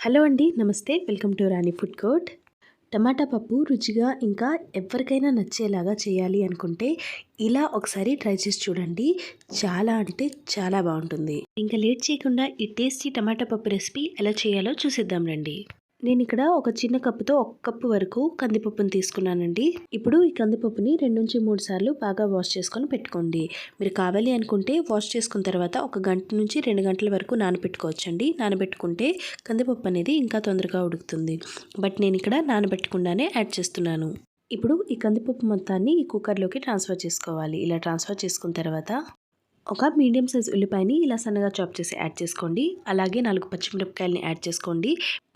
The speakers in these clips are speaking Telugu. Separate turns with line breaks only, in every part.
హలో అండి, నమస్తే. Welcome to Rani food court. టమాటా పప్పు రుచిగా ఇంకా ఎవరికైనా నచ్చేలాగా చేయాలి అనుకుంటే ఇలా ఒకసారి ట్రై చేసి చూడండి. చాలా అంటే చాలా బాగుంటుంది. ఇంకా లేట్ చేయకుండా ఈ టేస్టీ టమాటా పప్పు రెసిపీ ఎలా చేయాలో చూసేద్దాం రండి. నేను ఇక్కడ ఒక చిన్న కప్పుతో 1 కప్పు వరకు కందిపప్పును తీసుకున్నానండి. ఇప్పుడు ఈ కందిపప్పుని 2-3 సార్లు బాగా వాష్ చేసుకొని పెట్టుకోండి. మీరు కావాలి అనుకుంటే వాష్ చేసుకున్న తర్వాత 1 గంట నుంచి 2 గంటల వరకు నానబెట్టుకోవచ్చండి. నానబెట్టుకుంటే కందిపప్పు అనేది ఇంకా తొందరగా ఉడుకుతుంది. బట్ నేను ఇక్కడ నానబెట్టకుండానే యాడ్ చేస్తున్నాను. ఇప్పుడు ఈ కందిపప్పు మొత్తాన్ని ఈ కుక్కర్లోకి ట్రాన్స్ఫర్ చేసుకోవాలి. ఇలా ట్రాన్స్ఫర్ చేసుకున్న తర్వాత ఒక మీడియం సైజ్ ఉల్లిపాయని ఇలా సన్నగా చాప్ చేసి యాడ్ చేసుకోండి. అలాగే 4 పచ్చిమిరపకాయలని యాడ్ చేసుకోండి.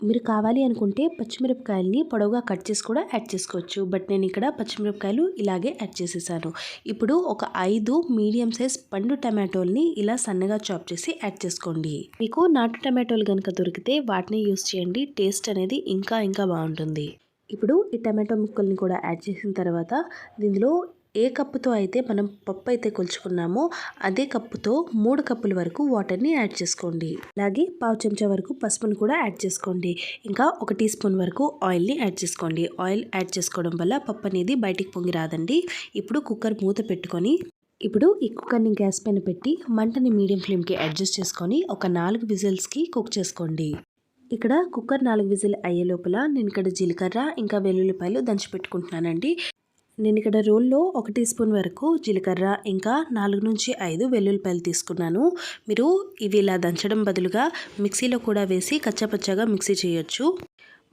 మీరు కావాలి అనుకుంటే పచ్చిమిరపకాయలని పొడవుగా కట్ చేసి కూడా యాడ్ చేసుకోవచ్చు. బట్ నేను ఇక్కడ పచ్చిమిరపకాయలు ఇలాగే యాడ్ చేసేసాను. ఇప్పుడు ఒక 5 మీడియం సైజ్ పండు టమాటోల్ని ఇలా సన్నగా చాప్ చేసి యాడ్ చేసుకోండి. మీకు నాటు టమాటోలు కనుక దొరికితే వాటిని యూస్ చేయండి. టేస్ట్ అనేది ఇంకా బాగుంటుంది. ఇప్పుడు ఈ టమాటో ముక్కల్ని కూడా యాడ్ చేసిన తర్వాత దీనిలో ఏ కప్పుతో అయితే మనం పప్పు అయితే కొలుచుకున్నామో అదే కప్పుతో 3 కప్పుల వరకు వాటర్ని యాడ్ చేసుకోండి. అలాగే 1/2 చెంచా వరకు పసుపును కూడా యాడ్ చేసుకోండి. ఇంకా 1 టీ స్పూన్ వరకు ఆయిల్ని యాడ్ చేసుకోండి. ఆయిల్ యాడ్ చేసుకోవడం వల్ల పప్పు అనేది బయటికి పొంగి రాదండి. ఇప్పుడు కుక్కర్ మూత పెట్టుకొని ఇప్పుడు ఈ కుక్కర్ని గ్యాస్ పైన పెట్టి మంటని మీడియం ఫ్లేమ్కి అడ్జస్ట్ చేసుకొని ఒక 4 విజిల్స్కి కుక్ చేసుకోండి. ఇక్కడ కుక్కర్ 4 విజిల్ అయ్యే లోపల నేను ఇక్కడ జీలకర్ర ఇంకా వెల్లుల్లిపాయలు దంచి పెట్టుకుంటున్నానండి. నేను ఇక్కడ రోల్లో 1 టీ స్పూన్ వరకు జీలకర్ర ఇంకా 4-5 వెల్లుల్లిపాయలు తీసుకున్నాను. మీరు ఇవి ఇలా దంచడం బదులుగా మిక్సీలో కూడా వేసి కచ్చాపచ్చాగా మిక్సీ చేయొచ్చు.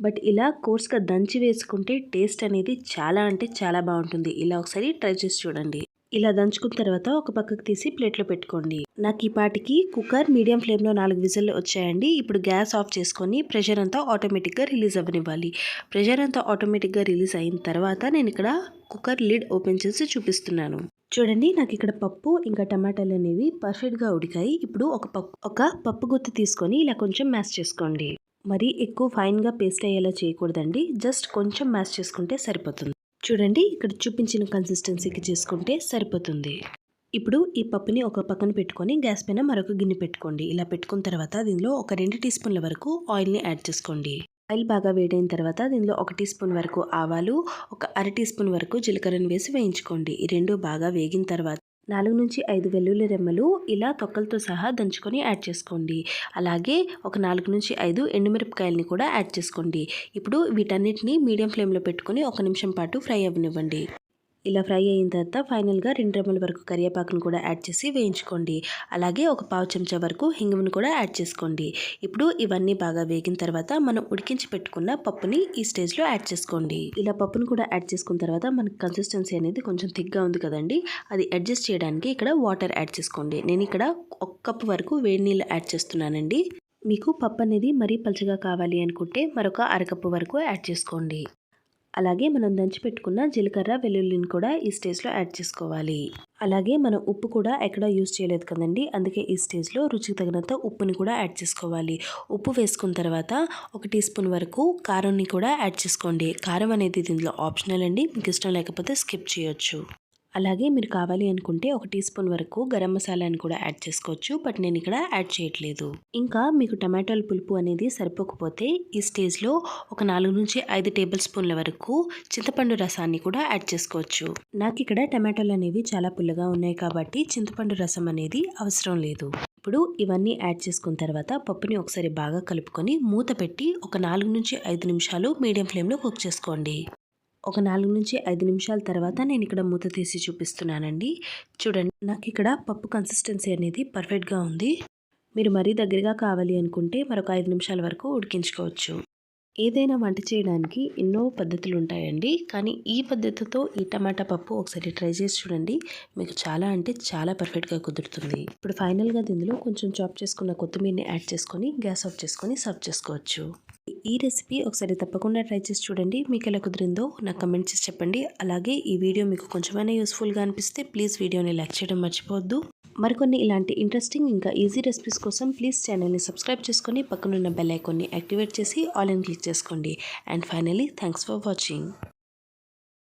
బట్ ఇలా కోర్స్గా దంచి వేసుకుంటే టేస్ట్ అనేది చాలా అంటే చాలా బాగుంటుంది. ఇలా ఒకసారి ట్రై చేసి చూడండి. ఇలా దంచుకున్న తర్వాత ఒక పక్కకు తీసి ప్లేట్లో పెట్టుకోండి. నాకు ఈ పాటికి కుక్కర్ మీడియం ఫ్లేమ్లో 4 విజిల్లు వచ్చాయండి. ఇప్పుడు గ్యాస్ ఆఫ్ చేసుకొని ప్రెషర్ అంతా ఆటోమేటిక్గా రిలీజ్ అవ్వనివ్వాలి. ప్రెషర్ అంతా ఆటోమేటిక్గా రిలీజ్ అయిన తర్వాత నేను ఇక్కడ కుక్కర్ లిడ్ ఓపెన్ చేసి చూపిస్తున్నాను. చూడండి, నాకు ఇక్కడ పప్పు ఇంకా టమాటాలు అనేవి పర్ఫెక్ట్గా ఉడికాయి. ఇప్పుడు ఒక పప్పు గుత్తి తీసుకొని ఇలా కొంచెం మ్యాష్ చేసుకోండి. మరి ఎక్కువ ఫైన్గా పేస్ట్ అయ్యేలా చేయకూడదండి. జస్ట్ కొంచెం మ్యాష్ చేసుకుంటే సరిపోతుంది. చూడండి, ఇక్కడ చూపించిన కన్సిస్టెన్సీకి చేసుకుంటే సరిపోతుంది. ఇప్పుడు ఈ పప్పుని ఒక పక్కన పెట్టుకొని గ్యాస్ పైన మరొక గిన్నె పెట్టుకోండి. ఇలా పెట్టుకున్న తర్వాత దీనిలో ఒక 2 టీ స్పూన్ల వరకు ఆయిల్ని యాడ్ చేసుకోండి. ఆయిల్ బాగా వేడైన తర్వాత దీనిలో 1 టీ స్పూన్ వరకు ఆవాలు, ఒక 1/2 టీ స్పూన్ వరకు జీలకర్రను వేసి వేయించుకోండి. ఈ రెండు బాగా వేగిన తర్వాత 4-5 వెల్లుల్లి రెమ్మలు ఇలా తొక్కలతో సహా దంచుకొని యాడ్ చేసుకోండి. అలాగే ఒక 4-5 ఎండుమిరపకాయలని కూడా యాడ్ చేసుకోండి. ఇప్పుడు వీటన్నిటిని మీడియం ఫ్లేమ్లో పెట్టుకొని 1 నిమిషం పాటు ఫ్రై అవ్వనివ్వండి. ఇలా ఫ్రై అయిన తర్వాత ఫైనల్గా 2 రెమ్మల వరకు కరివేపాకును కూడా యాడ్ చేసి వేయించుకోండి. అలాగే ఒక 1/2 చెంచా వరకు హింగును కూడా యాడ్ చేసుకోండి. ఇప్పుడు ఇవన్నీ బాగా వేగిన తర్వాత మనం ఉడికించి పెట్టుకున్న పప్పుని ఈ స్టేజ్లో యాడ్ చేసుకోండి. ఇలా పప్పును కూడా యాడ్ చేసుకున్న తర్వాత మనకు కన్సిస్టెన్సీ అనేది కొంచెం థిక్గా ఉంది కదండి, అది అడ్జస్ట్ చేయడానికి ఇక్కడ వాటర్ యాడ్ చేసుకోండి. నేను ఇక్కడ 1 కప్పు వరకు వేడి నీళ్ళు యాడ్ చేస్తున్నానండి. మీకు పప్పు అనేది మరీ పలుచగా కావాలి అనుకుంటే మరొక 1/2 కప్పు వరకు యాడ్ చేసుకోండి. అలాగే మనం దంచి పెట్టుకున్న జీలకర్ర వెల్లుల్లిని కూడా ఈ స్టేజ్లో యాడ్ చేసుకోవాలి. అలాగే మనం ఉప్పు కూడా ఎక్కడ యూజ్ చేయలేదు కదండి, అందుకే ఈ స్టేజ్లో రుచికి తగినంత ఉప్పుని కూడా యాడ్ చేసుకోవాలి. ఉప్పు వేసుకున్న తర్వాత 1 టీ స్పూన్ వరకు కారంని కూడా యాడ్ చేసుకోండి. కారం అనేది దీనిలో ఆప్షనల్ అండి, మీకు ఇష్టం లేకపోతే స్కిప్ చేయొచ్చు. అలాగే మీరు కావాలి అనుకుంటే 1 టీ స్పూన్ వరకు గరం మసాలాని కూడా యాడ్ చేసుకోవచ్చు. బట్ నేను ఇక్కడ యాడ్ చేయట్లేదు. ఇంకా మీకు టమాటాల పులుపు అనేది సరిపోకపోతే ఈ స్టేజ్లో ఒక 4-5 టేబుల్ స్పూన్ల వరకు చింతపండు రసాన్ని కూడా యాడ్ చేసుకోవచ్చు. నాకు ఇక్కడ టమాటాలు అనేవి చాలా పుల్లగా ఉన్నాయి కాబట్టి చింతపండు రసం అనేది అవసరం లేదు. ఇప్పుడు ఇవన్నీ యాడ్ చేసుకున్న తర్వాత పప్పుని ఒకసారి బాగా కలుపుకొని మూత పెట్టి ఒక 4-5 నిమిషాలు మీడియం ఫ్లేమ్లో కుక్ చేసుకోండి. ఒక 4-5 నిమిషాల తర్వాత నేను ఇక్కడ మూత తీసి చూపిస్తున్నానండి. చూడండి, నాకు ఇక్కడ పప్పు కన్సిస్టెన్సీ అనేది పర్ఫెక్ట్గా ఉంది. మీరు మరీ దగ్గరగా కావాలి అనుకుంటే మరొక 5 నిమిషాల వరకు ఉడికించుకోవచ్చు. ఏదైనా వంట చేయడానికి ఎన్నో పద్ధతులు ఉంటాయండి, కానీ ఈ పద్ధతితో ఈ టమాటా పప్పు ఒకసారి ట్రై చేసి చూడండి. మీకు చాలా అంటే చాలా పర్ఫెక్ట్గా కుదురుతుంది. ఇప్పుడు ఫైనల్గా దీనిలో కొంచెం చాప్ చేసుకున్న కొత్తిమీరని యాడ్ చేసుకొని గ్యాస్ ఆఫ్ చేసుకొని సర్వ్ చేసుకోవచ్చు. ఈ రెసిపీ ఒకసారి తప్పకుండా ట్రై చేసి చూడండి. మీకు ఎలా కుదిరిందో నాకు కమెంట్ చేసి చెప్పండి. అలాగే ఈ వీడియో మీకు కొంచెమైనా యూస్ఫుల్గా అనిపిస్తే ప్లీజ్ వీడియోని లైక్ చేయడం మర్చిపోవద్దు. మరికొన్ని ఇలాంటి ఇంట్రెస్టింగ్ ఇంకా ఈజీ రెసిపీస్ కోసం ప్లీజ్ ఛానల్ని సబ్స్క్రైబ్ చేసుకొని పక్కనున్న బెల్ ఐకాన్ని యాక్టివేట్ చేసి ఆల్ అని క్లిక్ చేసుకోండి. And finally thanks for watching.